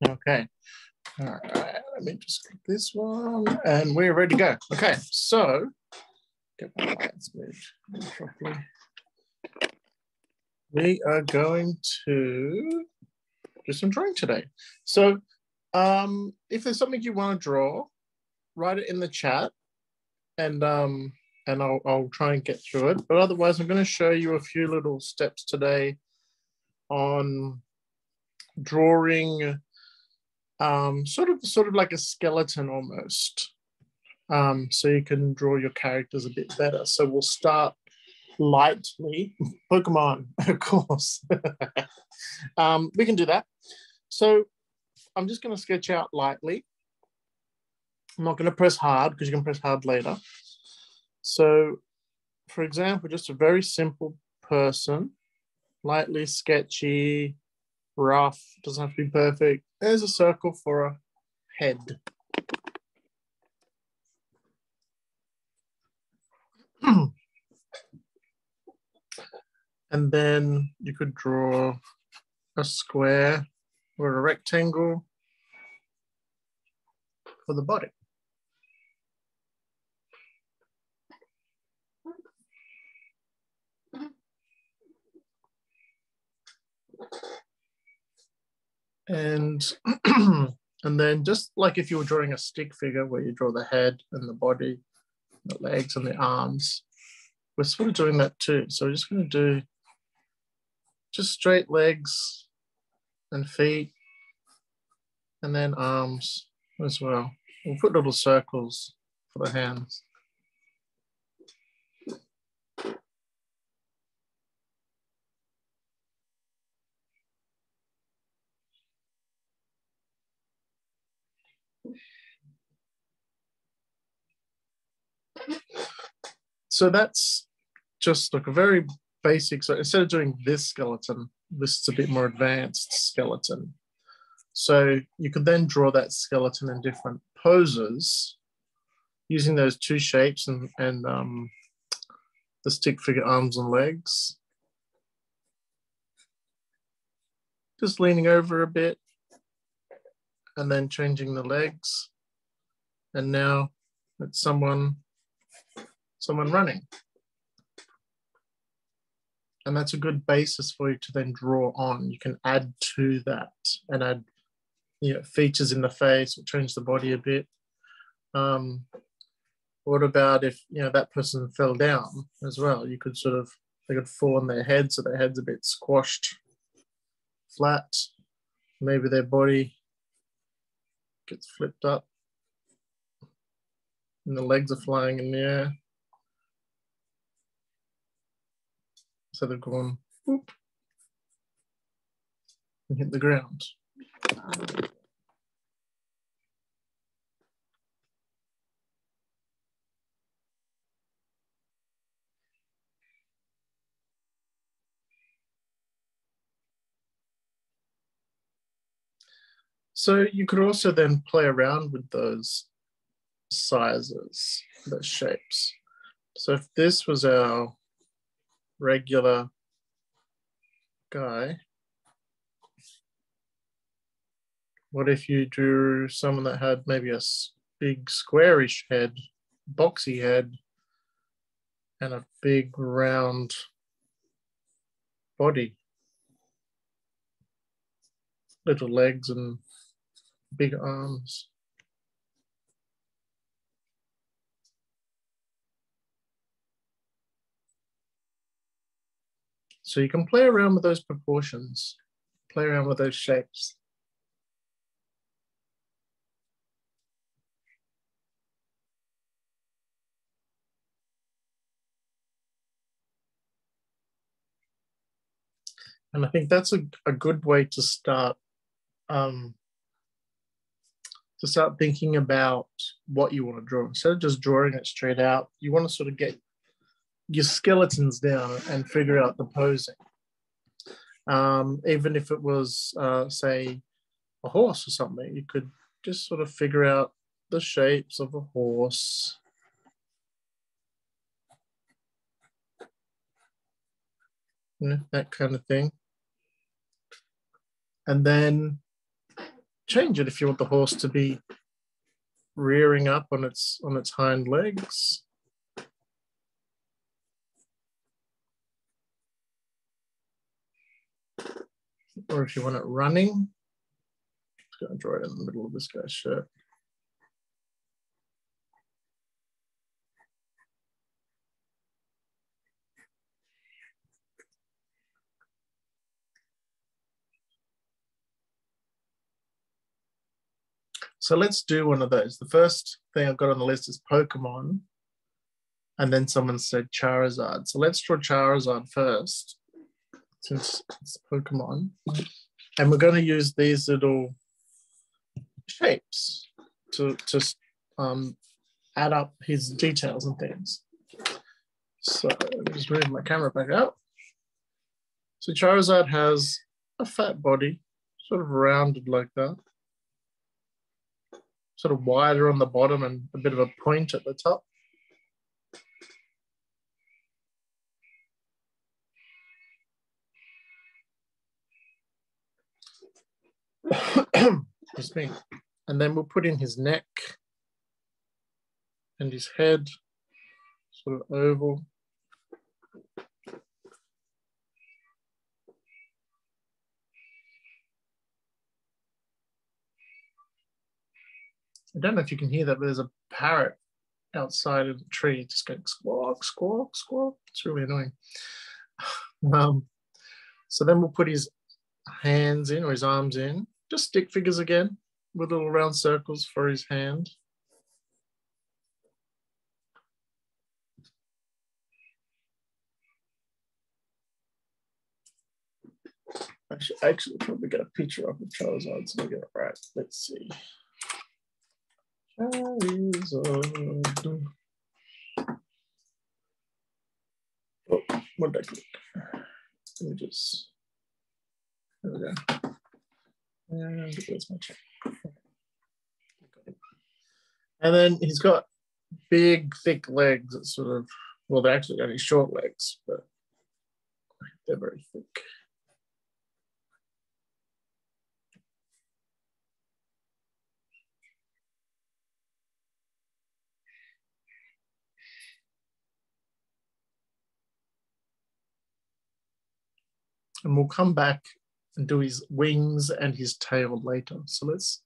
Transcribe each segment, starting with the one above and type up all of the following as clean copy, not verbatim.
Okay. All right. Let me just click this one, and we're ready to go. Okay. So get my lights moved properly. We are going to do some drawing today. So if there's something you want to draw, write it in the chat, and I'll try and get through it. But otherwise, I'm going to show you a few little steps today on drawing sort of like a skeleton almost. So you can draw your characters a bit better. So we'll start lightly. Pokemon, of course. We can do that. So I'm just going to sketch out lightly. I'm not going to press hard because you can press hard later. So, for example, just a very simple person, lightly sketchy, rough, doesn't have to be perfect. There's a circle for a head. And then you could draw a square or a rectangle for the body. And and then just like if you were drawing a stick figure where you draw the head and the body, the legs and the arms, we're sort of doing that too. So we're just going to do just straight legs and feet, and then arms as well. We'll put little circles for the hands. So that's just like a very basic. So instead of doing this skeleton, this is a bit more advanced skeleton. So you could then draw that skeleton in different poses using those two shapes and the stick figure arms and legs. Just leaning over a bit and then changing the legs. And now it's someone running. And that's a good basis for you to then draw on. You can add to that and add features in the face, or change the body a bit. What about if that person fell down as well? You could they could fall on their head, so their head's a bit squashed, flat. Maybe their body gets flipped up and the legs are flying in the air. So they've gone whoop, and hit the ground. So you could also then play around with those sizes, those shapes. So if this was our regular guy, what if you drew someone that had maybe a big squarish head, boxy head, and a big round body, little legs and big arms. So you can play around with those proportions, play around with those shapes. And I think that's a good way to start thinking about what you want to draw. Instead of just drawing it straight out, you want to sort of get your skeletons down and figure out the posing. Even if it was, say, a horse or something, you could just sort of figure out the shapes of a horse. That kind of thing. And then change it if you want the horse to be rearing up on its hind legs. Or if you want it running, I'm just going to draw it in the middle of this guy's shirt. So let's do one of those. The first thing I've got on the list is Pokemon. And then someone said Charizard. So let's draw Charizard first, since it's Pokemon. And we're going to use these little shapes to add up his details and things. So let me just move my camera back out. So Charizard has a fat body, sort of rounded like that. Sort of wider on the bottom and a bit of a point at the top. Excuse me. And then we'll put in his neck and his head, sort of oval. I don't know if you can hear that, but there's a parrot outside of the tree just going squawk, squawk, squawk. It's really annoying. So then we'll put his hands in or his arms in, just stick figures again with little round circles for his hand. I should actually probably get a picture of the Charizard so I get it right. Let's see. Charizard. Oh, what did I click? Let me just, there we go. And where's my check? And then he's got big, thick legs that sort of, well, they're actually only short legs, but they're very thick. And we'll come back and do his wings and his tail later. So let's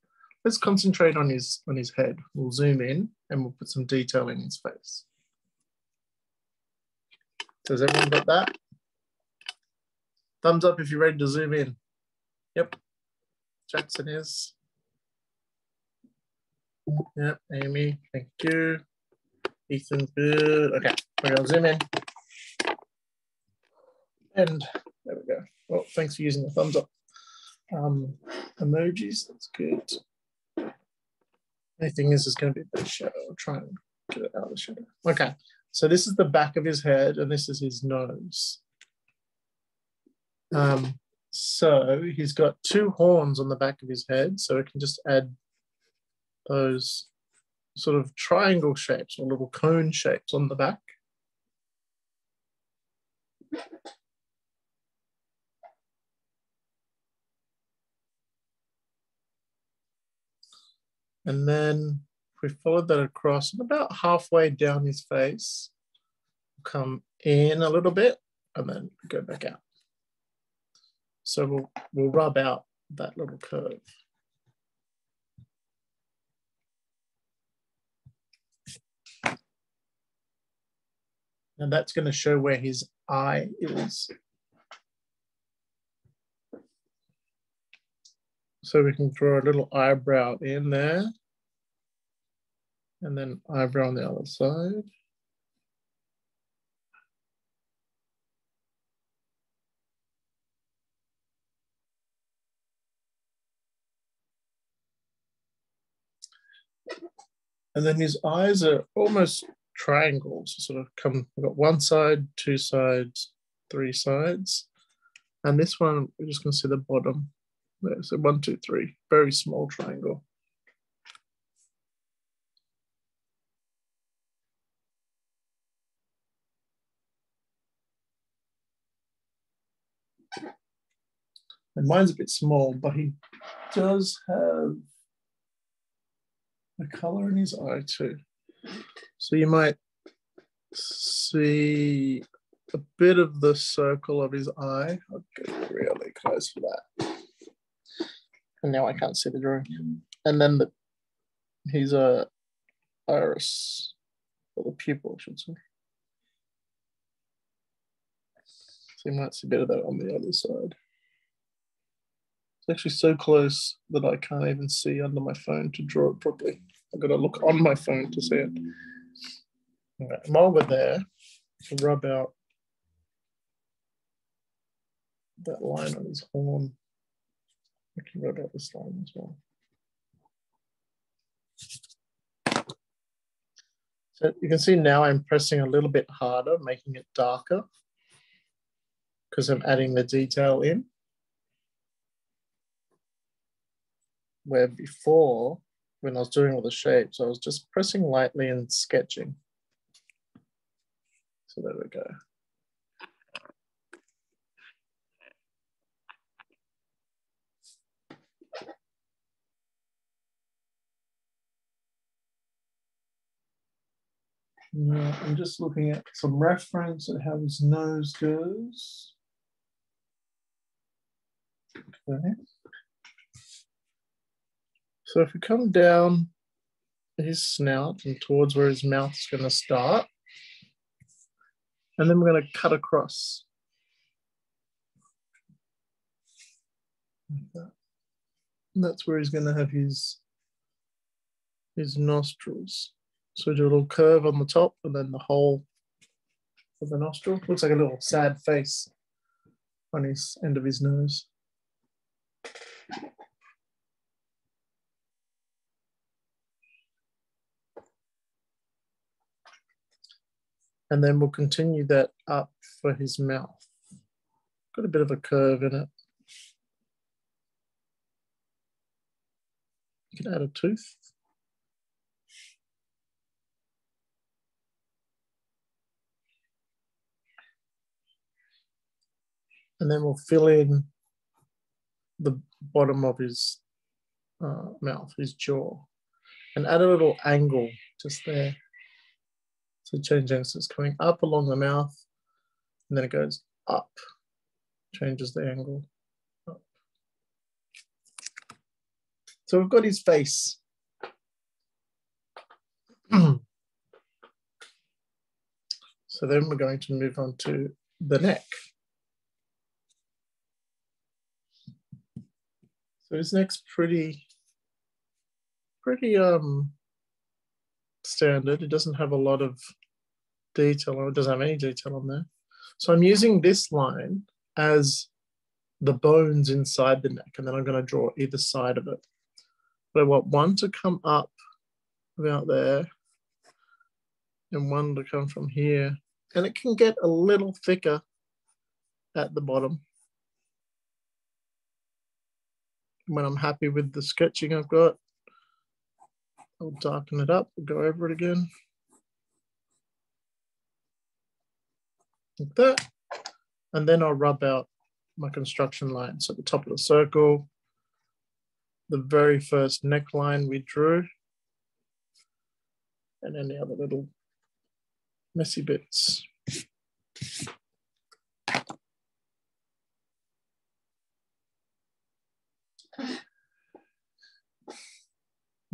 concentrate on his head. We'll zoom in and we'll put some detail in his face. So has everyone got that? Thumbs up if you're ready to zoom in. Yep. Jackson is. Yep, Amy, thank you. Ethan, good. Okay, we're gonna zoom in. And there we go. Well, thanks for using the thumbs up. Emojis, that's good. The thing is, it's going to be a bit of shadow. I'll try and get it out of the shadow. Okay, so this is the back of his head and this is his nose. So he's got two horns on the back of his head, so we can just add those sort of triangle shapes or little cone shapes on the back. And then if we follow that across and about halfway down his face, come in a little bit and then go back out. So we'll rub out that little curve. And that's going to show where his eye is. So we can draw a little eyebrow in there. And then eyebrow on the other side. And then his eyes are almost triangles, sort of come, we've got one side, two sides, three sides. And this one, we're just gonna see the bottom. There, so 1, 2, 3, very small triangle. And mine's a bit small, but he does have a color in his eye too. So you might see a bit of the circle of his eye. I'll get really close for that. And now I can't see the drawing. And then he's a iris, or the pupil, I should say. So you might see a bit of that on the other side. It's actually so close that I can't even see under my phone to draw it properly. I've got to look on my phone to see it. Right. While we're there, I'll rub out that line on his horn. I can rub out this line as well. So you can see now I'm pressing a little bit harder, making it darker because I'm adding the detail in. Where before, when I was doing all the shapes, I was just pressing lightly and sketching. So there we go. Now I'm just looking at some reference at how his nose goes. Okay. So if we come down his snout and towards where his mouth is going to start, and then we're going to cut across. Like that. And that's where he's going to have his nostrils. So do a little curve on the top and then the whole of the nostril. Looks like a little sad face on his end of his nose. And then we'll continue that up for his mouth. Got a bit of a curve in it. You can add a tooth. And then we'll fill in the bottom of his mouth, his jaw, and add a little angle just there. So changing, so it's coming up along the mouth, and then it goes up, changes the angle. Up. So we've got his face. So then we're going to move on to the neck. So his neck's pretty standard. It doesn't have a lot of detail, or it doesn't have any detail on there. So I'm using this line as the bones inside the neck, and then I'm going to draw either side of it. But I want one to come up about there, and one to come from here. And it can get a little thicker at the bottom. When I'm happy with the sketching I've got, I'll darken it up, go over it again. Like that. And then I'll rub out my construction line. So at the top of the circle, the very first neckline we drew, and any other little messy bits.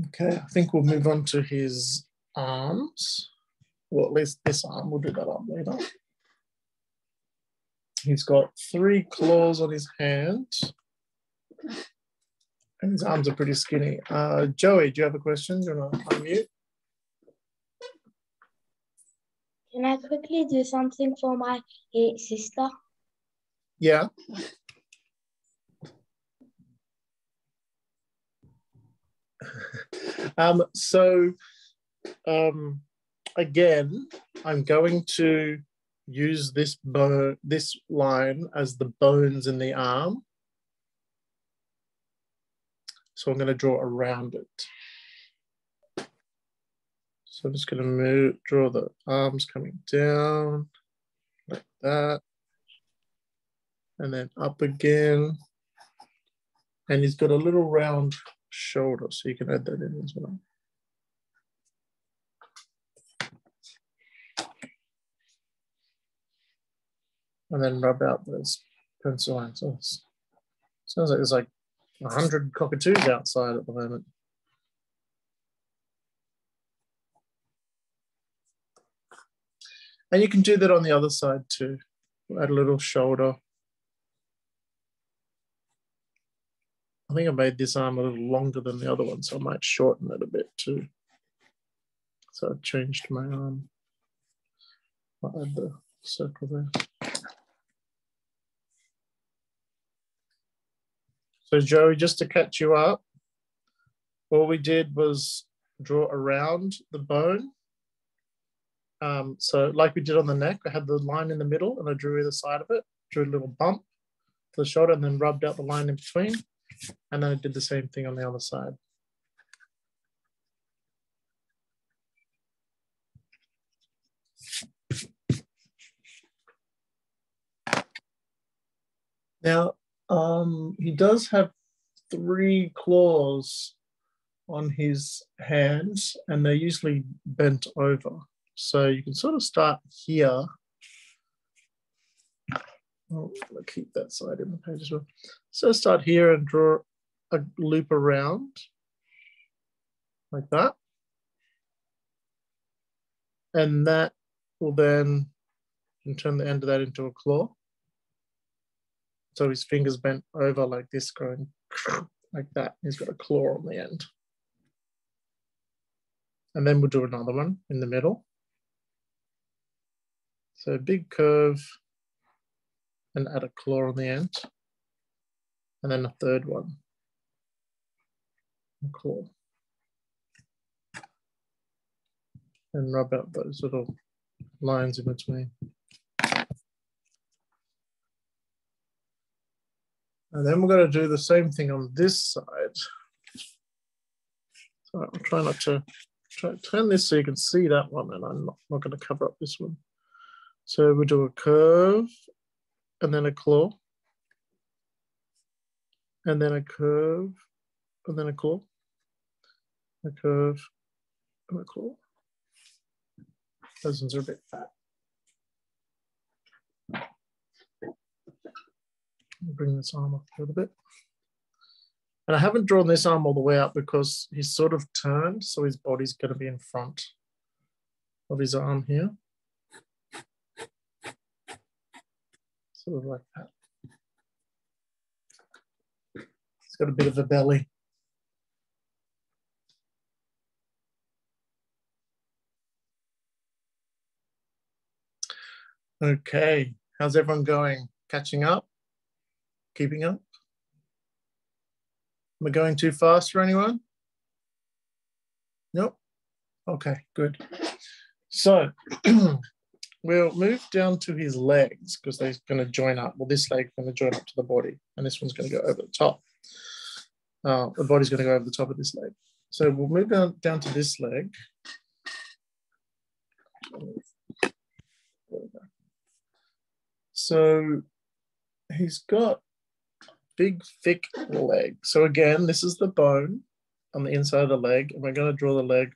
Okay, I think we'll move on to his arms. Well, at least this arm, we'll do that up later. He's got 3 claws on his hand. And his arms are pretty skinny. Joey, do you have a question? Do you want to unmute? Can I quickly do something for my sister? Yeah. Again, I'm going to use this line as the bones in the arm. So I'm going to draw around it. So I'm just going to draw the arms coming down like that. And then up again. And he's got a little round shoulder, so you can add that in as well. And then rub out those pencil lines. Oh, sounds like there's like 100 cockatoos outside at the moment. And you can do that on the other side too. Add a little shoulder. I think I made this arm a little longer than the other one, so I might shorten it a bit too. So I changed my arm. I'll add the circle there. So Joey, just to catch you up, all we did was draw around the bone. So like we did on the neck, I had the line in the middle and I drew either side of it, drew a little bump to the shoulder and then rubbed out the line in between. And then I did the same thing on the other side. Now, he does have 3 claws on his hands and they're usually bent over. So you can sort of start here. Oh, I'll keep that side in the page as well. So start here and draw a loop around like that. And that will then, you can turn the end of that into a claw. So his fingers bent over like this, going like that. He's got a claw on the end. And then we'll do another one in the middle. So a big curve and add a claw on the end. And then a third one, a claw. And rub out those little lines in between. And then we're going to do the same thing on this side. So I'll try not to turn this so you can see that one, and I'm not going to cover up this one. So we do a curve and then a claw, and then a curve and then a claw, a curve and a claw. Those ones are a bit fat. I'll bring this arm up a little bit. And I haven't drawn this arm all the way up because he's sort of turned, so his body's going to be in front of his arm here. Sort of like that. He's got a bit of a belly. Okay, how's everyone going? Catching up? Keeping up? Am I going too fast for anyone? Nope. Okay, good. So we'll move down to his legs because they're going to join up. Well, this leg's going to join up to the body, and this one's going to go over the top. The body's going to go over the top of this leg. So we'll move down to this leg. So he's got big, thick leg. So again, this is the bone on the inside of the leg, and we're going to draw the leg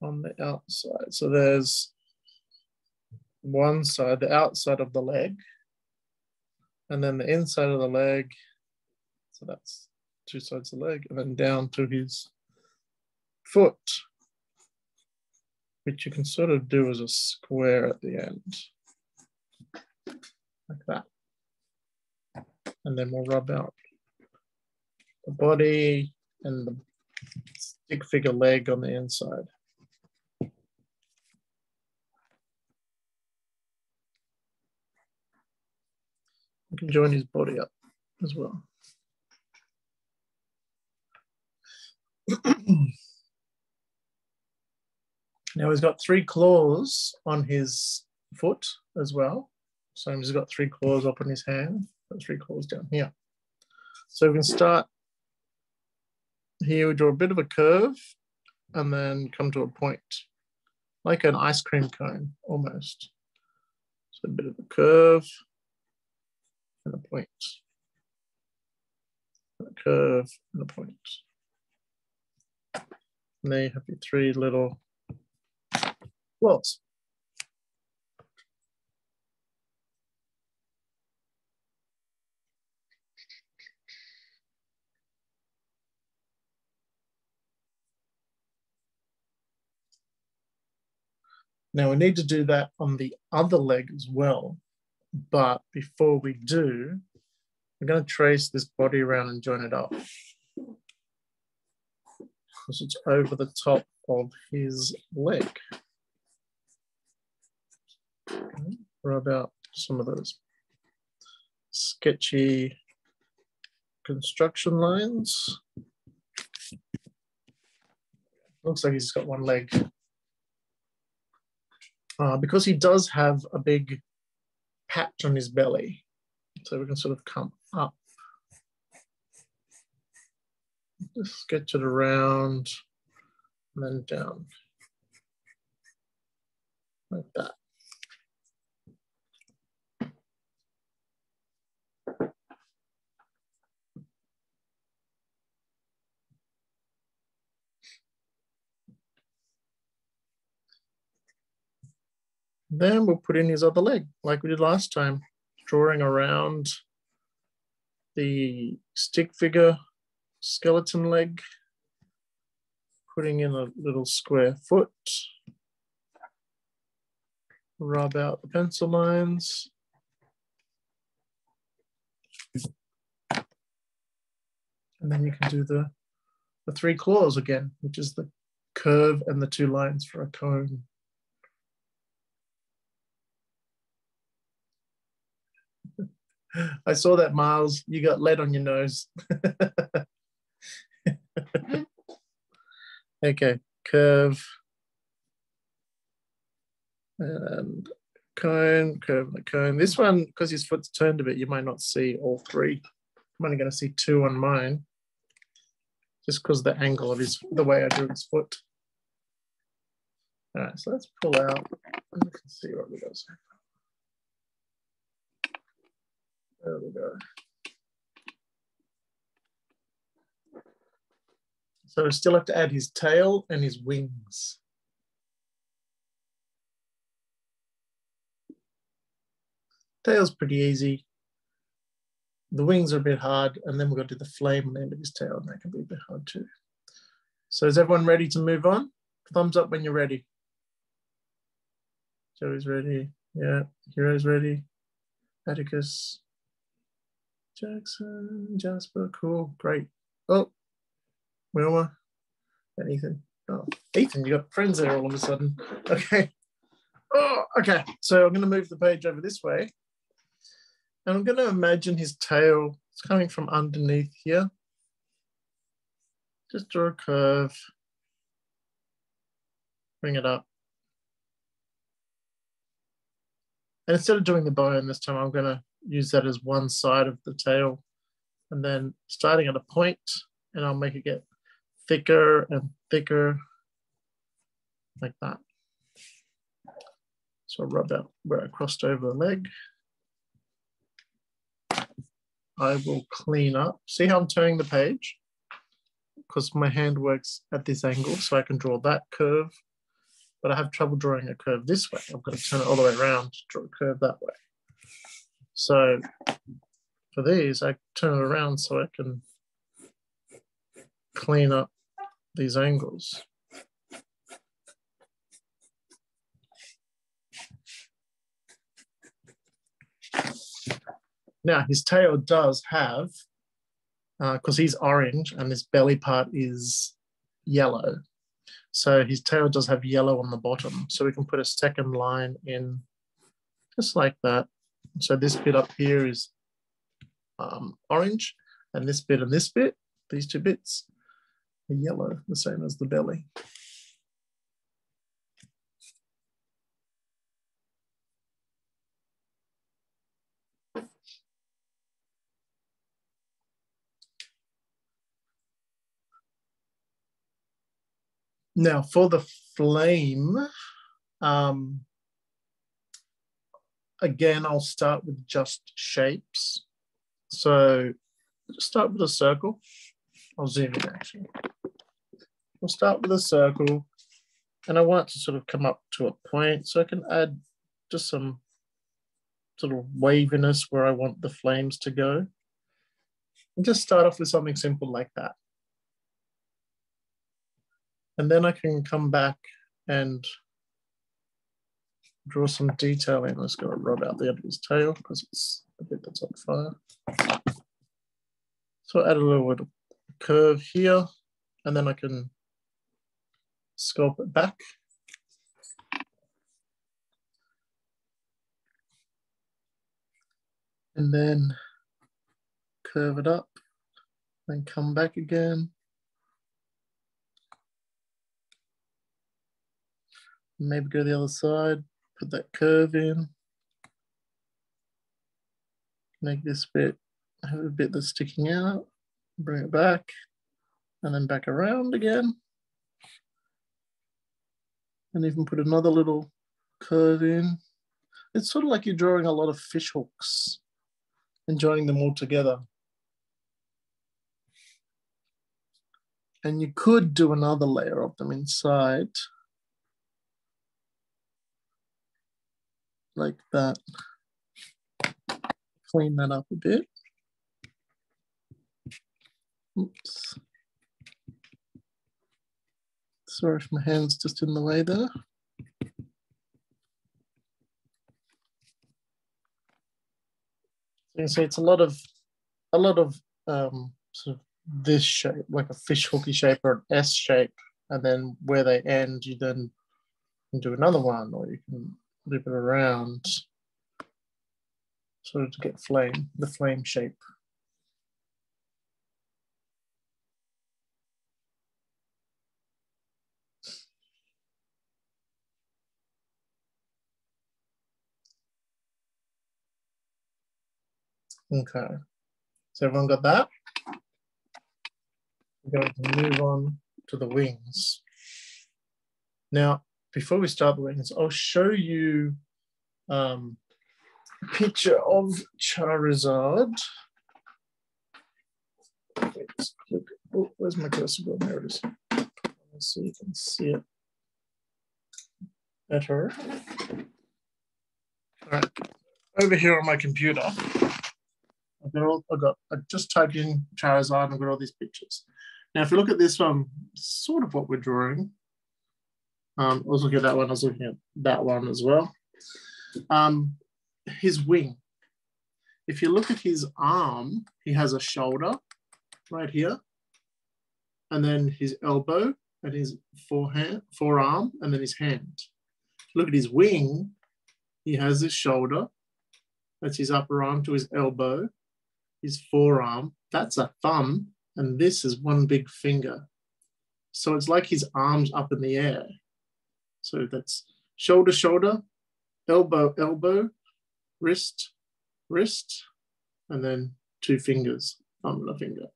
on the outside. So there's one side, the outside of the leg, and then the inside of the leg. So that's 2 sides of the leg, and then down to his foot, which you can sort of do as a square at the end, like that. And then we'll rub out the body and the stick figure leg on the inside. You can join his body up as well. Now he's got 3 claws on his foot as well. So he's got 3 claws up on his hand, 3 claws down here. So we can start here, we draw a bit of a curve and then come to a point, like an ice cream cone almost. So a bit of a curve and a point. curve, and a point. And there you have your 3 little claws. Now we need to do that on the other leg as well. But before we do, I'm going to trace this body around and join it up, because it's over the top of his leg. Okay. Rub out some of those sketchy construction lines. Looks like he's got one leg. Because he does have a big patch on his belly, so we can sort of come up. Just sketch it around and then down like that. Then we'll put in his other leg like we did last time, drawing around the stick figure skeleton leg, putting in a little square foot, rub out the pencil lines. And then you can do the 3 claws again, which is the curve and the 2 lines for a cone. I saw that, Miles. You got lead on your nose. Okay, curve and cone, curve and a cone. This one, because his foot's turned a bit, you might not see all 3. I'm only going to see 2 on mine, just because the angle of the way I drew his foot. All right, so let's pull out and we can see what we got. There we go. So we still have to add his tail and his wings. Tail's pretty easy. The wings are a bit hard, and then we've got to do the flame on the end of his tail, and that can be a bit hard too. So is everyone ready to move on? Thumbs up when you're ready. Joey's ready. Yeah, Hero's ready. Atticus. Jackson, Jasper, cool, great. Oh, Wilma and Ethan. Oh, Ethan, you got friends there all of a sudden. Okay. Oh, okay. So I'm going to move the page over this way. And I'm going to imagine his tail is coming from underneath here. Just draw a curve. Bring it up. And instead of doing the bone this time, I'm going to use that as one side of the tail. And then starting at a point, and I'll make it get thicker and thicker, like that. So I'll rub out where I crossed over the leg. I will clean up. See how I'm turning the page? Because my hand works at this angle, so I can draw that curve. But I have trouble drawing a curve this way. I've got to turn it all the way around to draw a curve that way. So for these, I turn it around so I can clean up these angles. Now his tail does have, because he's orange and this belly part is yellow. So his tail does have yellow on the bottom. So we can put a second line in just like that. So this bit up here is orange, and this bit, these 2 bits are yellow, the same as the belly. Now for the flame, again, I'll start with just shapes. So just start with a circle. I'll zoom in actually. We'll start with a circle, and I want it to sort of come up to a point, so I can add just some sort of waviness where I want the flames to go. And just start off with something simple like that. And then I can come back and draw some detail in. I'm just going to rub out the end of his tail because it's a bit that's on fire. So add a little bit of curve here, and then I can sculpt it back. And then curve it up, then come back again. Maybe go the other side, put that curve in. Make this bit, have a bit that's sticking out, bring it back, and then back around again. And even put another little curve in. It's sort of like you're drawing a lot of fish hooks and joining them all together. And you could do another layer of them inside, like that. Clean that up a bit. Oops. Sorry if my hand's just in the way there. You can see it's a lot of sort of this shape, like a fish hooky shape or an S shape, and then where they end, you then can do another one, or you can loop it around, sort of to get the flame shape. Okay, so everyone got that? We're going to move on to the wings. Now, before we start the wings, I'll show you a picture of Charizard. Oh, where's my cursor going? There it is. So you can see it better. All right, over here on my computer, I just typed in Charizard and I've got all these pictures. Now, if you look at this one, sort of what we're drawing. I was looking at that one, I was looking at that one as well. His wing. If you look at his arm, he has a shoulder right here, and then his elbow and his forearm, and then his hand. Look at his wing, he has his shoulder, that's his upper arm to his elbow, his forearm, that's a thumb, and this is one big finger. So it's like his arm's up in the air. So that's shoulder, shoulder, elbow, elbow, wrist, wrist, and then two fingers, thumb and a finger.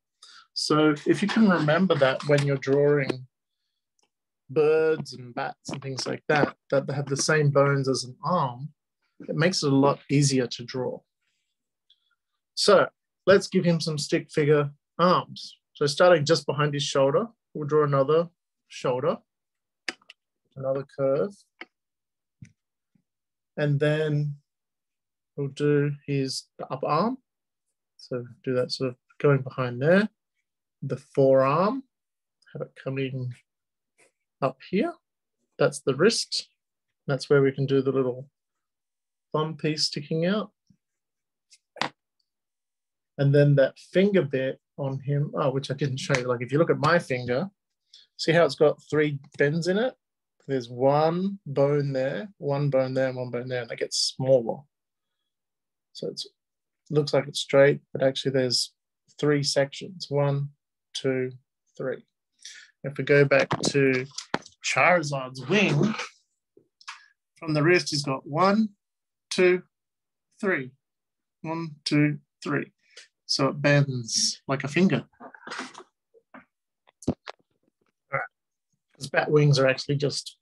So if you can remember that when you're drawing birds and bats and things like that, that they have the same bones as an arm, it makes it a lot easier to draw. So let's give him some stick figure arms. So starting just behind his shoulder, we'll draw another shoulder, another curve, and then we'll do his upper arm. So do that sort of going behind there. The forearm, have it coming up here. That's the wrist. That's where we can do the little thumb piece sticking out. And then that finger bit on him, which I didn't show you. Like if you look at my finger, see how it's got 3 bends in it? There's one bone there, one bone there, and one bone there, and it gets smaller. So it looks like it's straight, but actually there's 3 sections, 1, 2, 3. If we go back to Charizard's wing, from the wrist, he's got 1, 2, 3. 1, 2, 3. So it bends like a finger. All right. Because bat wings are actually just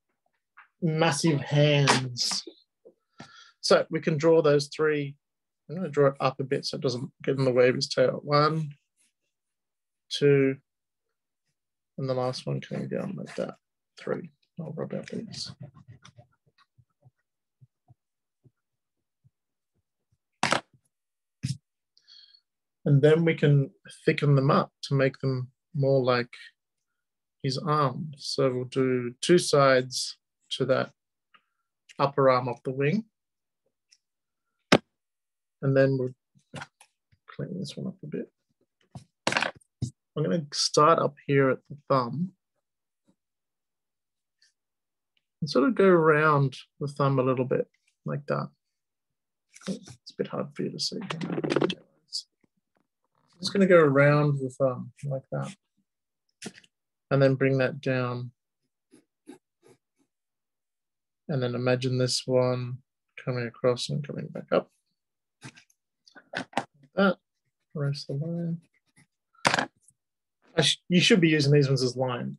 massive hands. So we can draw those 3. I'm going to draw it up a bit so it doesn't get in the way of his tail. 1, 2, and the last one coming down like that, 3. I'll rub out these. And then we can thicken them up to make them more like his arm. So we'll do 2 sides to that upper arm of the wing. And then we'll clean this one up a bit. I'm going to start up here at the thumb and sort of go around the thumb a little bit like that. It's a bit hard for you to see. I'm just going to go around the thumb like that and then bring that down. And then imagine this one coming across and coming back up. Like that, rest the line. You should be using these ones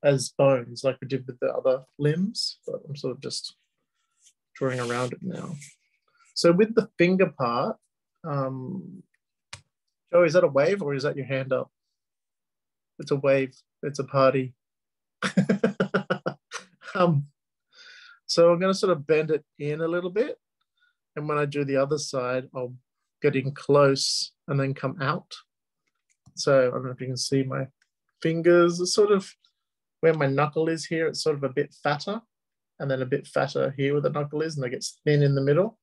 as bones, like we did with the other limbs, but I'm sort of just drawing around it now. So with the finger part, Joe, is that a wave or is that your hand up? It's a wave, it's a party. So I'm going to sort of bend it in a little bit. And when I do the other side, I'll get in close and then come out. So I don't know if you can see my fingers, are sort of where my knuckle is here, it's sort of a bit fatter, and then a bit fatter here where the knuckle is, and it gets thin in the middle.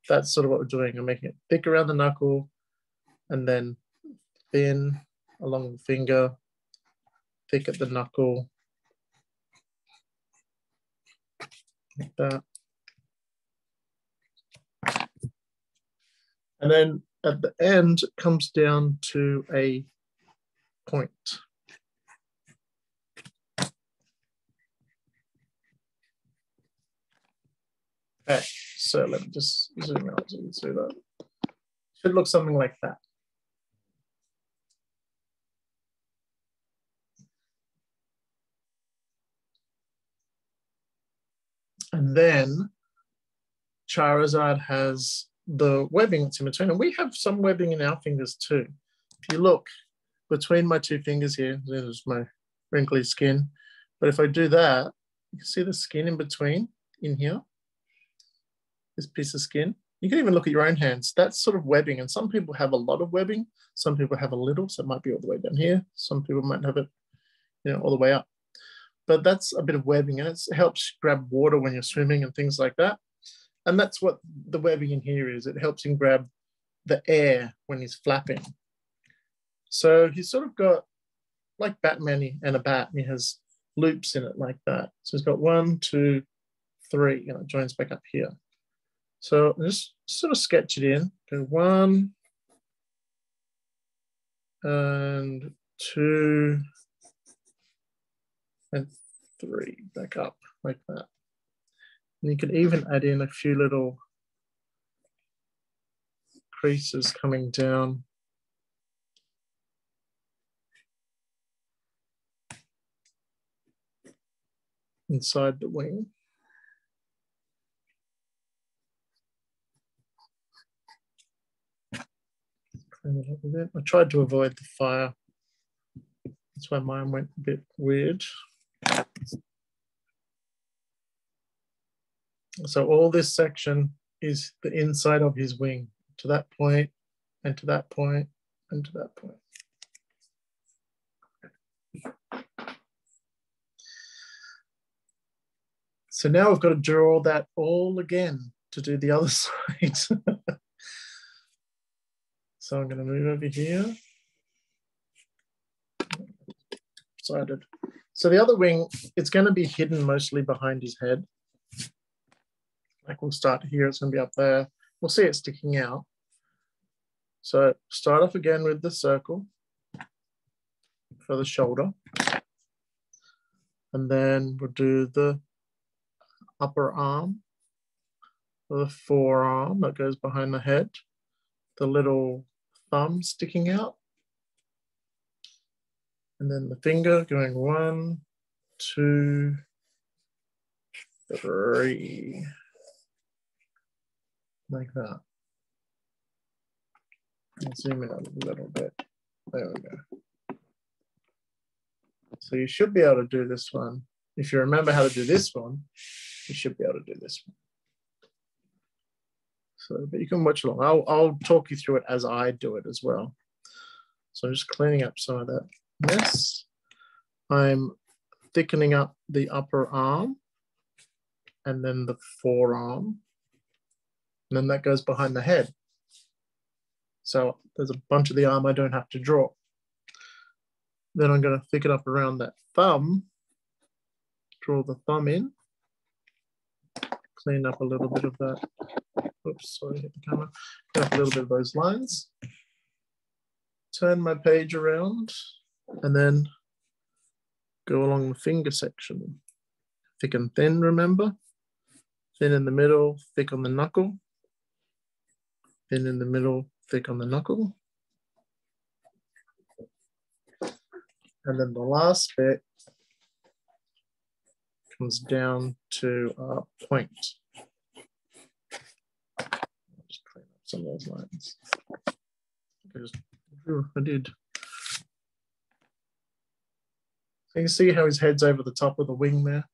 That's sort of what we're doing. I'm making it thick around the knuckle and then thin along the finger, thick at the knuckle, like that. And then at the end, it comes down to a point. Okay, so let me just zoom out so you can see that. Should look something like that. And then Charizard has the webbing that's in between, and we have some webbing in our fingers too. If you look between my 2 fingers here, there's my wrinkly skin. But if I do that, you can see the skin in between in here, this piece of skin. You can even look at your own hands. That's sort of webbing. And some people have a lot of webbing. Some people have a little, so it might be all the way down here. Some people might have it, all the way up. But that's a bit of webbing, and it helps grab water when you're swimming and things like that. And that's what the webbing in here is. It helps him grab the air when he's flapping. So he's sort of got, like Batman and a bat, and he has loops in it like that. So he's got 1, 2, 3, and it joins back up here. So just sort of sketch it in. Go 1 and 2 and 3, back up like that. And you can even add in a few little creases coming down. Inside the wing. Clean it up a bit. I tried to avoid the fire. That's why mine went a bit weird. So all this section is the inside of his wing, to that point, and to that point, and to that point. So now we've got to draw that all again to do the other side. So I'm going to move over here. Decided. So the other wing, it's going to be hidden mostly behind his head. Like we'll start here, it's going to be up there. We'll see it sticking out. So start off again with the circle for the shoulder. And then we'll do the upper arm, the forearm that goes behind the head, the little thumb sticking out, and then the finger going 1, 2, 3, like that. I'll zoom in a little bit. There we go. So you should be able to do this one. If you remember how to do this one, you should be able to do this one. So, but you can watch along. I'll talk you through it as I do it as well. So I'm just cleaning up some of that mess. I'm thickening up the upper arm and then the forearm. And then that goes behind the head. So there's a bunch of the arm I don't have to draw. Then I'm going to thicken up around that thumb, draw the thumb in, clean up a little bit of that. Oops, sorry, hit the camera. Clean up a little bit of those lines. Turn my page around and then go along the finger section. Thick and thin, remember? Thin in the middle, thick on the knuckle. Thin in the middle, thick on the knuckle. And then the last bit comes down to a point. I'll just clean up some of those lines. I did. So you can see how his head's over the top of the wing there.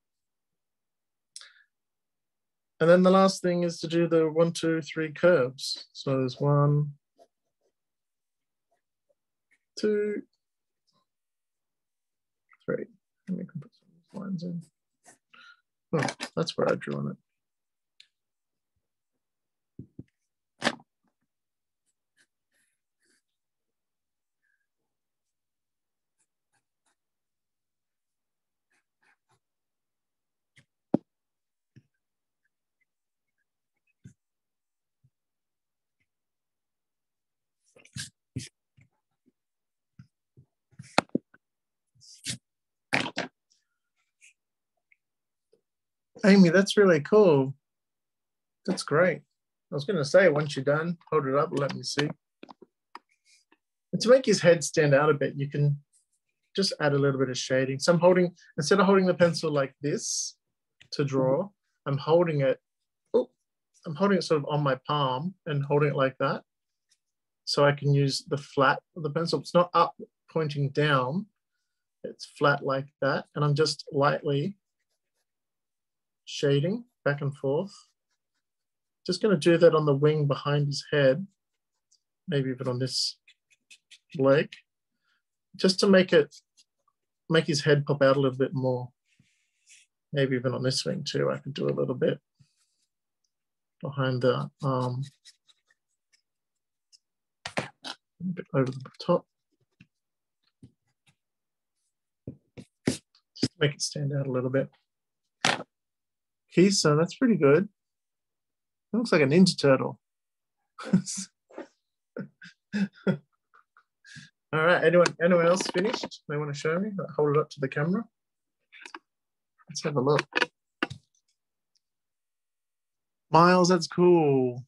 And then the last thing is to do the 1, 2, 3 curves. So there's 1, 2, 3. And we can put some of these lines in. Oh, that's where I drew on it. Amy, that's really cool. That's great. I was going to say, once you're done, hold it up and let me see. And to make his head stand out a bit, you can just add a little bit of shading. So I'm holding, instead of holding the pencil like this to draw, I'm holding it sort of on my palm and holding it like that. So I can use the flat of the pencil. It's not up pointing down, it's flat like that. And I'm just lightly shading back and forth. Just going to do that on the wing behind his head, maybe even on this leg, just to make his head pop out a little bit more. Maybe even on this wing too, I could do a little bit behind the arm, a bit over the top, just to make it stand out a little bit. Kisa, that's pretty good. It looks like a Ninja Turtle. All right, anyone else finished? They want to show me? Hold it up to the camera. Let's have a look. Miles, that's cool.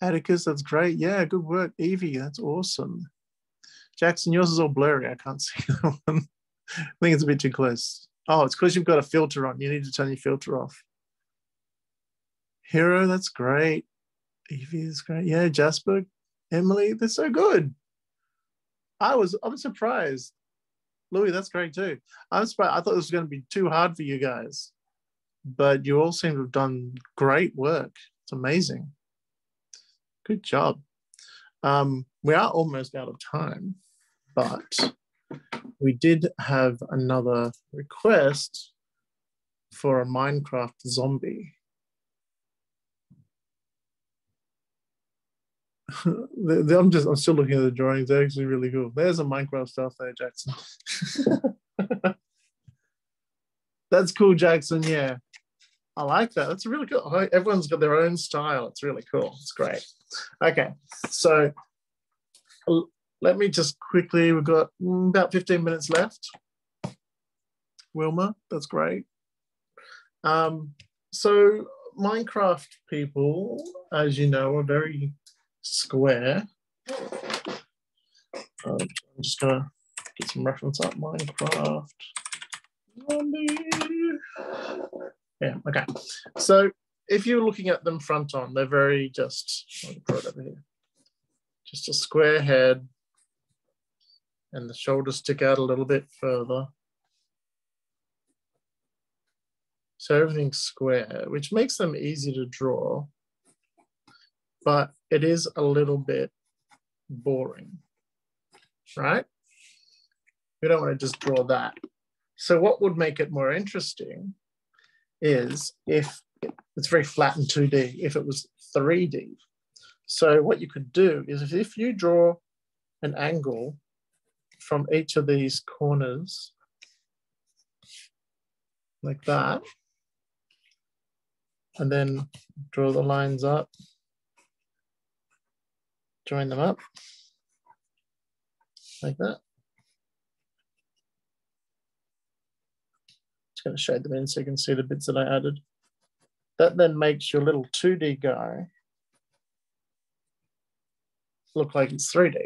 Atticus, that's great. Yeah, good work. Evie, that's awesome. Jackson, yours is all blurry. I can't see that one. I think it's a bit too close. Oh, it's because you've got a filter on. You need to turn your filter off. Hero, that's great. Evie is great. Yeah, Jasper, Emily, they're so good. I'm surprised. Louis, that's great too. I'm surprised. I thought this was going to be too hard for you guys, but you all seem to have done great work. It's amazing. Good job. We are almost out of time, but we did have another request for a Minecraft zombie. I'm still looking at the drawings. They're actually really cool. There's a Minecraft stuff there, Jackson. That's cool, Jackson. Yeah, I like that. That's really cool. Everyone's got their own style. It's really cool. It's great. Okay, so let me just quickly, we've got about 15 minutes left. Wilma, that's great. So Minecraft people, as you know, are very square. I'm just gonna get some reference up. Minecraft zombie. Yeah, okay. So if you're looking at them front on, they're very just, I'll put it over here. Just a square head and the shoulders stick out a little bit further. So everything's square, which makes them easy to draw, but it is a little bit boring, right? We don't want to just draw that. So what would make it more interesting is if it's very flat in 2D, if it was 3D. So what you could do is if you draw an angle from each of these corners like that, and then draw the lines up, join them up like that. Just going to shade them in so you can see the bits that I added. That then makes your little 2D guy look like it's 3D.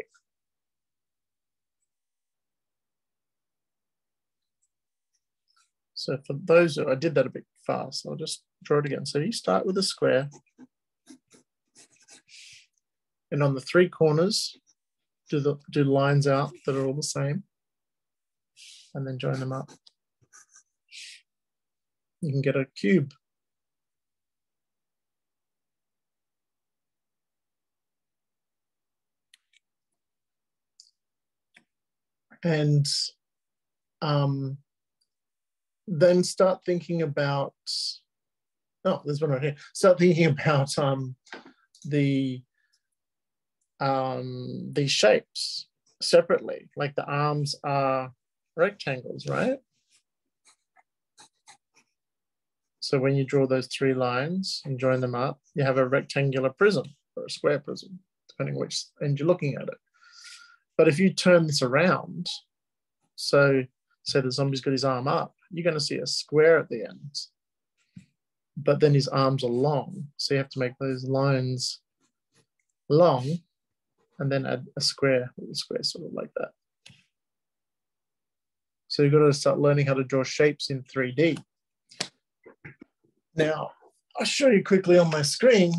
So for those who, I did that a bit fast, I'll just draw it again. So you start with a square, and on the 3 corners, do lines out that are all the same, and then join them up. You can get a cube. And then start thinking about, oh, there's one right here. Start thinking about these shapes separately, like the arms are rectangles, right? So when you draw those 3 lines and join them up, you have a rectangular prism or a square prism, depending which end you're looking at it. But if you turn this around, so say the zombie's got his arm up, you're going to see a square at the end. But then his arms are long, so you have to make those lines long and then add a square sort of like that. So you've got to start learning how to draw shapes in 3D. Now, I'll show you quickly on my screen.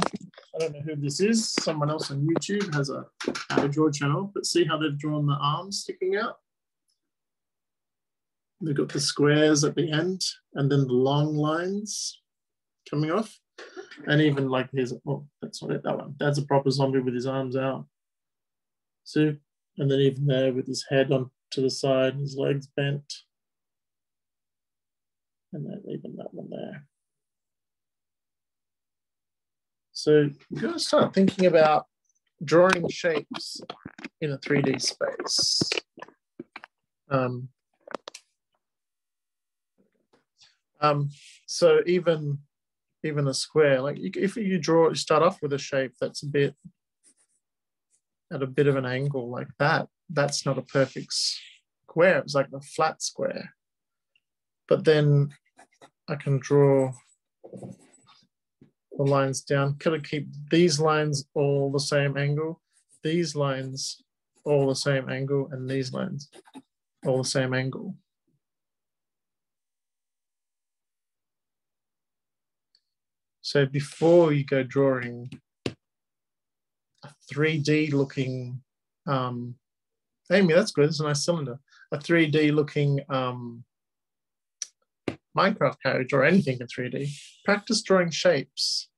I don't know who this is. Someone else on YouTube has a How to Draw channel, but see how they've drawn the arms sticking out? They've got the squares at the end and then the long lines coming off. And even like here's, oh, that's not it, that one. That's a proper zombie with his arms out. See? And then even there with his head on to the side, his legs bent. And then even that one there. So you've got to start thinking about drawing shapes in a 3D space. So even a square, like if you start off with a shape that's at a bit of an angle like that, that's not a perfect square. It's like a flat square. But then I can draw the lines down. Can I keep these lines all the same angle, these lines all the same angle, and these lines all the same angle? So before you go drawing a 3D looking, Amy, that's good, it's a nice cylinder. A 3D looking Minecraft character or anything in 3D, practice drawing shapes.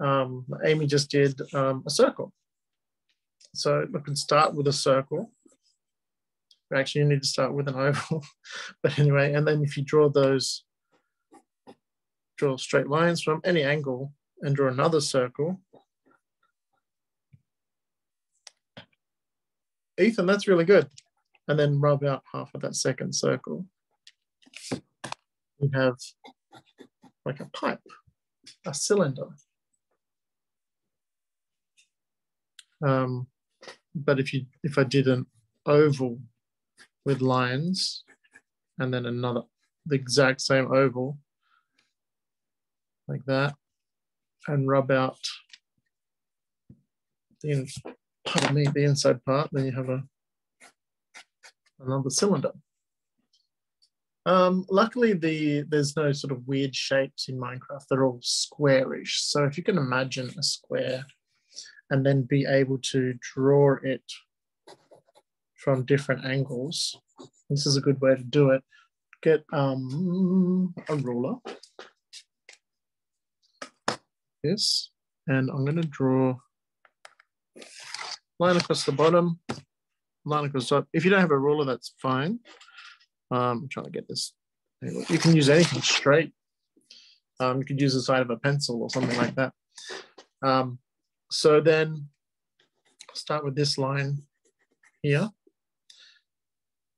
Amy just did a circle. So we can start with a circle. Actually, you need to start with an oval. But anyway, and then if you draw straight lines from any angle and draw another circle. Ethan, that's really good. And then rub out half of that second circle. You have like a pipe, a cylinder. But if I did an oval with lines and then the exact same oval like that, and rub out the inside part, then you have another cylinder. Luckily, there's no sort of weird shapes in Minecraft. They're all squarish. So if you can imagine a square and then be able to draw it from different angles. This is a good way to do it. Get a ruler. This, and I'm going to draw line across the bottom, line across the top. If you don't have a ruler, that's fine. I'm trying to get this. You can use anything straight. You could use the side of a pencil or something like that. So then I'll start with this line here.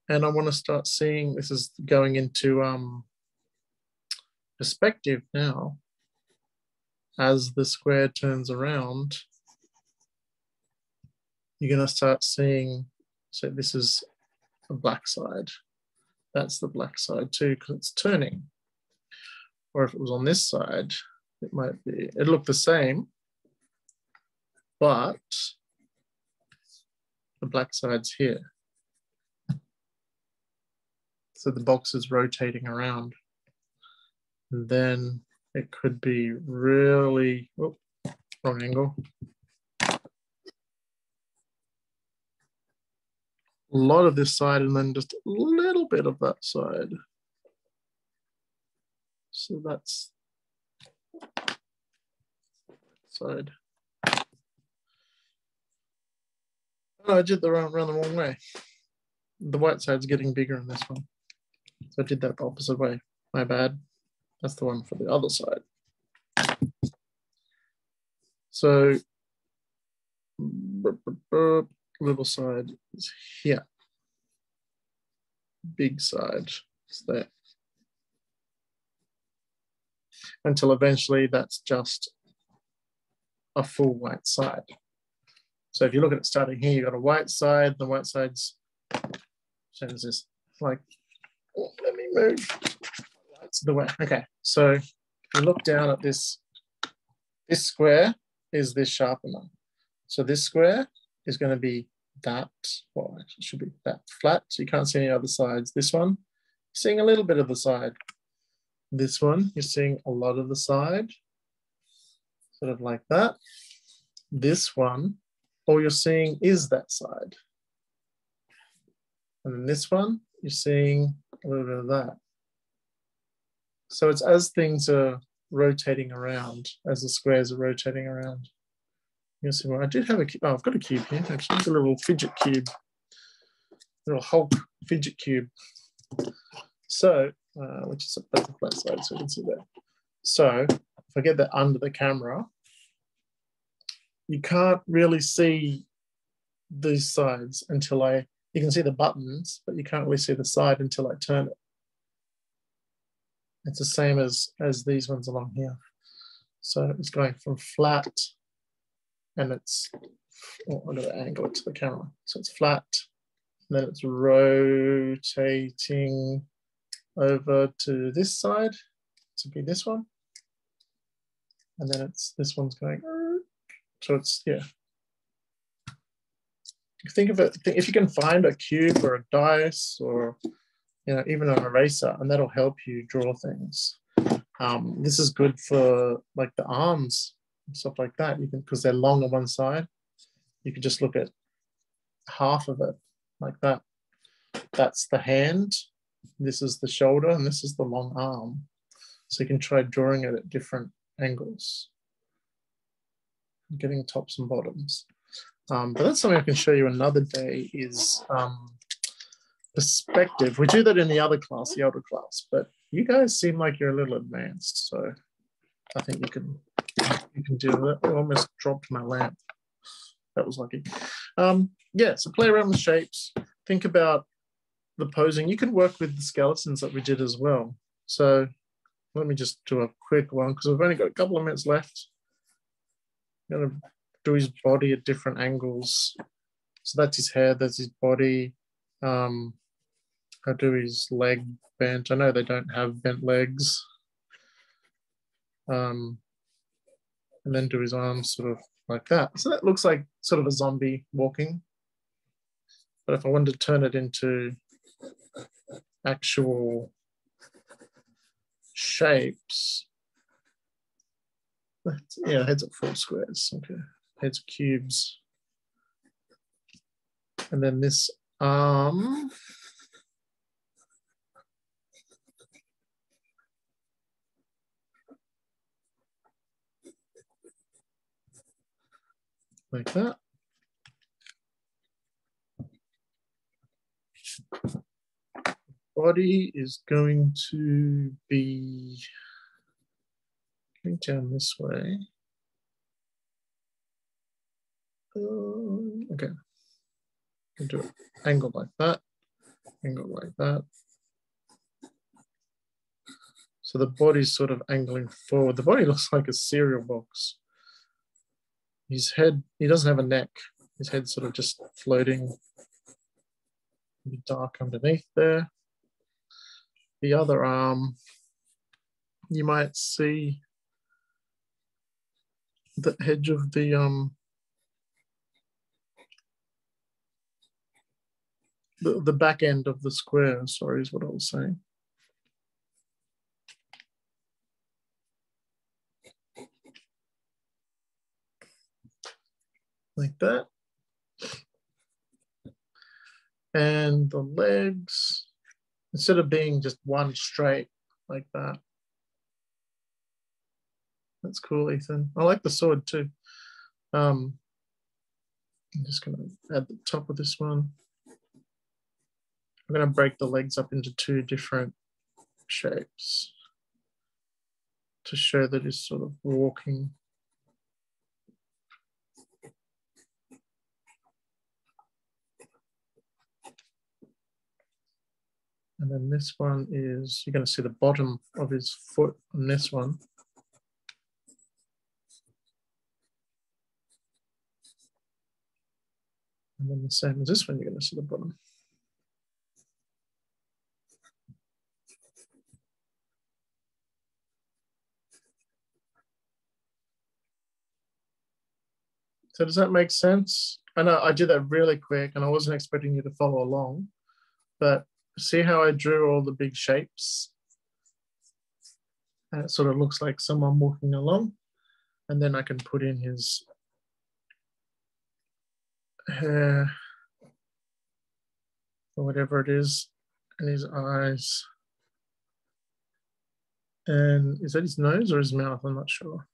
And I want to start seeing, this is going into perspective now. As the square turns around, you're going to start seeing, so this is the black side. That's the black side too, because it's turning. Or if it was on this side, it might be, it'd look the same, but the black side's here. So the box is rotating around. And then it could be really, oh, wrong angle. A lot of this side and then just a little bit of that side. So that's side. Oh, I did the around the wrong way. The white side's getting bigger in this one. So I did that the opposite way. My bad. That's the one for the other side. So little side is here. Big side is there. Until eventually that's just a full white side. So if you look at it starting here, you've got a white side, the white side's, change this, like, oh, let me move. That's the way, okay. So if you look down at this, this square is this sharpener. So this square is going to be that, well, actually it should be that flat, so you can't see any other sides. This one, you're seeing a little bit of the side. This one, you're seeing a lot of the side, sort of like that. This one, all you're seeing is that side. And then this one, you're seeing a little bit of that. So it's as things are rotating around, as the squares are rotating around. You'll see, well, I did have a, oh, I've got a cube here, actually. It's a little fidget cube, little Hulk fidget cube. So, which is a flat side, so you can see that. So if I get that under the camera, you can't really see these sides until you can see the buttons, but you can't really see the side until I turn it. It's the same as these ones along here. So it's going from flat, and it's, oh, I'm gonna angle it to the camera. So it's flat, and then it's rotating over to this side to be this one. And then it's, this one's going, so it's, yeah. Think of it, if you can find a cube or a dice or, you know, even an eraser, and that'll help you draw things. This is good for like the arms and stuff like that. You can, because they're long on one side, you can just look at half of it like that. That's the hand, this is the shoulder, and this is the long arm. So you can try drawing it at different angles, getting tops and bottoms. But that's something I can show you another day, is perspective. We do that in the other class, the older class, but you guys seem like you're a little advanced, so I think you can do that. I almost dropped my lamp. That was lucky. Yeah, so play around with shapes. Think about the posing. You can work with the skeletons that we did as well. So let me just do a quick one, because we've only got a couple of minutes left. I'm gonna do his body at different angles. So that's his head, that's his body. I'll do his leg bent. I know they don't have bent legs. And then do his arms sort of like that. So that looks like sort of a zombie walking. But if I wanted to turn it into actual shapes, yeah, heads are full squares, okay. Heads are cubes. And then this Like that. Body is going to be going down this way. Okay. I'll do it angle like that, angle like that. So the body's sort of angling forward. The body looks like a cereal box. His head, he doesn't have a neck. His head's sort of just floating. Be dark underneath there. The other arm, you might see the edge of the back end of the square, sorry, is what I was saying. Like that. And the legs, instead of being just one straight like that. That's cool, Ethan. I like the sword too. I'm just gonna add the top of this one. I'm gonna break the legs up into two different shapes to show that he's sort of walking. And then this one is, you're going to see the bottom of his foot on this one. And then the same as this one, you're going to see the bottom. So does that make sense? I know I did that really quick and I wasn't expecting you to follow along, but see how I drew all the big shapes? And it sort of looks like someone walking along. And then I can put in his hair or whatever it is, and his eyes. And is that his nose or his mouth? I'm not sure.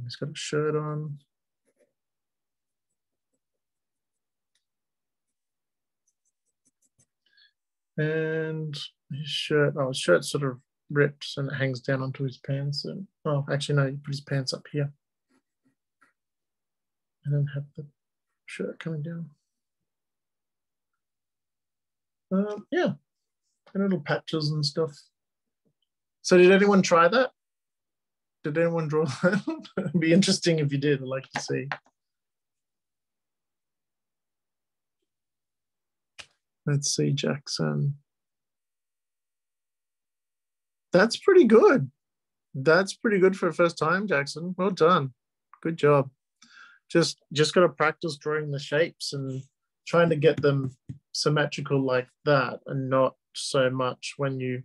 He's got a shirt on. And his shirt, his shirt's sort of ripped and it hangs down onto his pants. And actually no, he put his pants up here. And then have the shirt coming down. Yeah, and little patches and stuff. So did anyone try that? Did anyone draw that? It'd be interesting if you did. I'd like to see. Let's see, Jackson. That's pretty good. That's pretty good for a first time, Jackson. Well done. Good job. Just got to practice drawing the shapes and trying to get them symmetrical like that, and not so much when you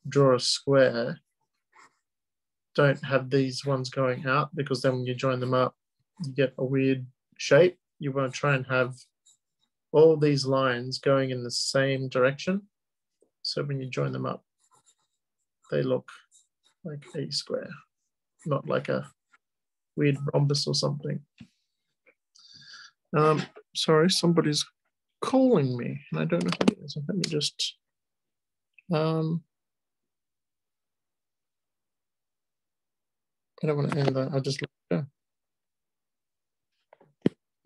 draw a square. Don't have these ones going out, because then when you join them up, you get a weird shape. You want to try and have all these lines going in the same direction. So when you join them up, they look like a square, not like a weird rhombus or something. Sorry, somebody's calling me and I don't know who it is. Let me just, I don't want to end that. I'll just let it go.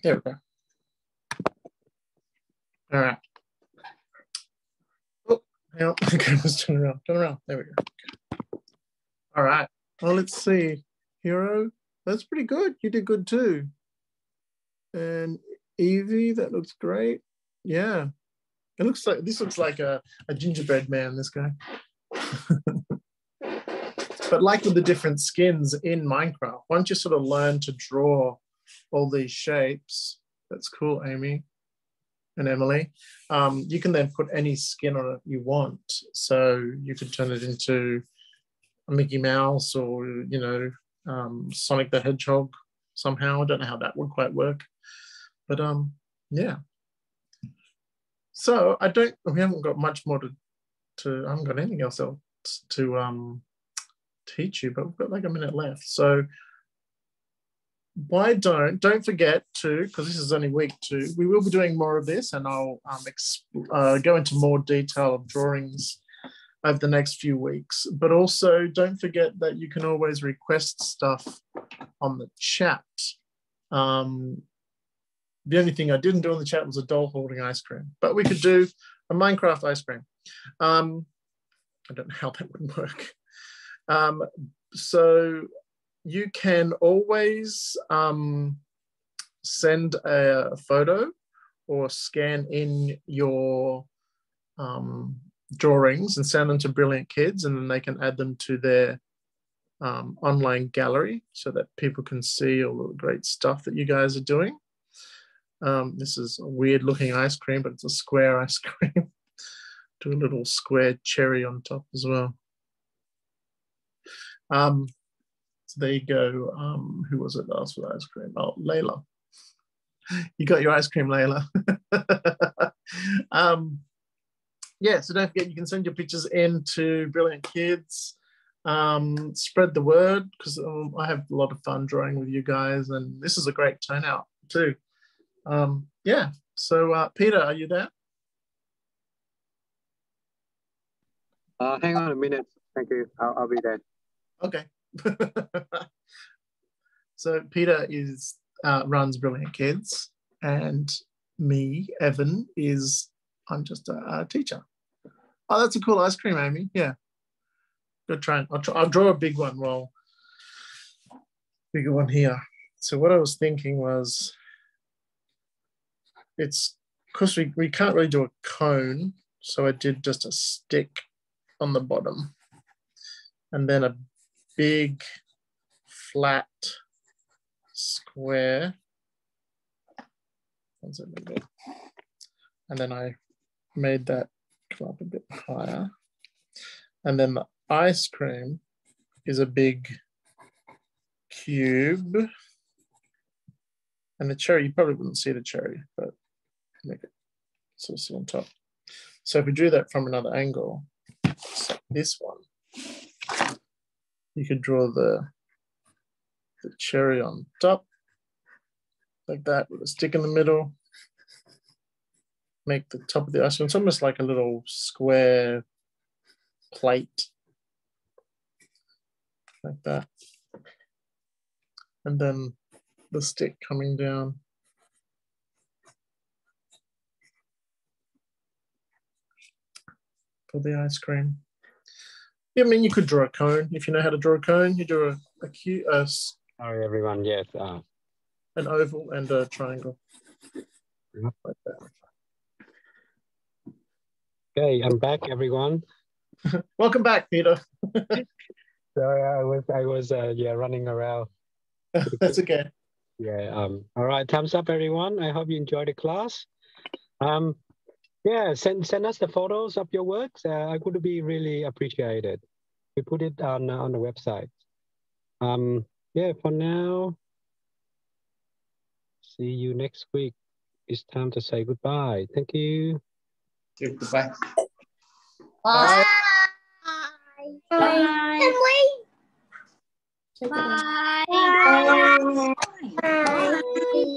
There we go. All right. Oh, hang on. Okay, let's turn around. Turn around. There we go. All right. Well, let's see. Hero, that's pretty good. You did good too. And Evie, that looks great. Yeah. It looks like, this looks like a gingerbread man, this guy. But like with the different skins in Minecraft, once you sort of learn to draw all these shapes, that's cool, Amy and Emily, you can then put any skin on it you want. So you could turn it into a Mickey Mouse or, you know, Sonic the Hedgehog somehow. I don't know how that would quite work. But yeah. So we haven't got much more I haven't got anything else to teach you, but we've got like a minute left. So don't forget to, because this is only week 2, we will be doing more of this, and I'll go into more detail of drawings over the next few weeks. But also don't forget that you can always request stuff on the chat. The only thing I didn't do in the chat was a doll holding ice cream, but we could do a Minecraft ice cream. I don't know how that would work. So you can always send a photo or scan in your drawings and send them to Brilliant Kids, and then they can add them to their online gallery so that people can see all the great stuff that you guys are doing. This is a weird looking ice cream, but it's a square ice cream. Do a little square cherry on top as well. So there you go. Who was it that asked for ice cream? Oh, Layla. You got your ice cream, Layla. Yeah, so don't forget, you can send your pictures in to Brilliant Kids. Spread the word, because I have a lot of fun drawing with you guys, and this is a great turnout too. Yeah, so Peter, are you there? Hang on a minute. Thank you. I'll be there. Okay. So Peter runs Brilliant Kids, and me, Evan, I'm just a teacher. Oh, that's a cool ice cream, Amy. Yeah. Good try. I'll draw a big one. Well, bigger one here. So what I was thinking was, it's because we can't really do a cone, so I did just a stick on the bottom, and then a big flat square. And then I made that come up a bit higher. And then the ice cream is a big cube. And the cherry, you probably wouldn't see the cherry, but make it sort of sit on top. So if we do that from another angle, this one, you could draw the cherry on top, like that, with a stick in the middle. Make the top of the ice cream, it's almost like a little square plate, like that. And then the stick coming down. For the ice cream. Yeah, I mean, you could draw a cone. If you know how to draw a cone, you do a cube. Sorry, everyone. Yes. An oval and a triangle. Like that. Okay, I'm back, everyone. Welcome back, Peter. Sorry, I was running around. That's okay. Yeah. All right. Thumbs up, everyone. I hope you enjoyed the class. Yeah. Send us the photos of your works. I would be really appreciated. We put it on the website. Yeah. For now, see you next week. It's time to say goodbye. Thank you. Goodbye. Bye. Bye. Bye. Bye. Bye. Bye.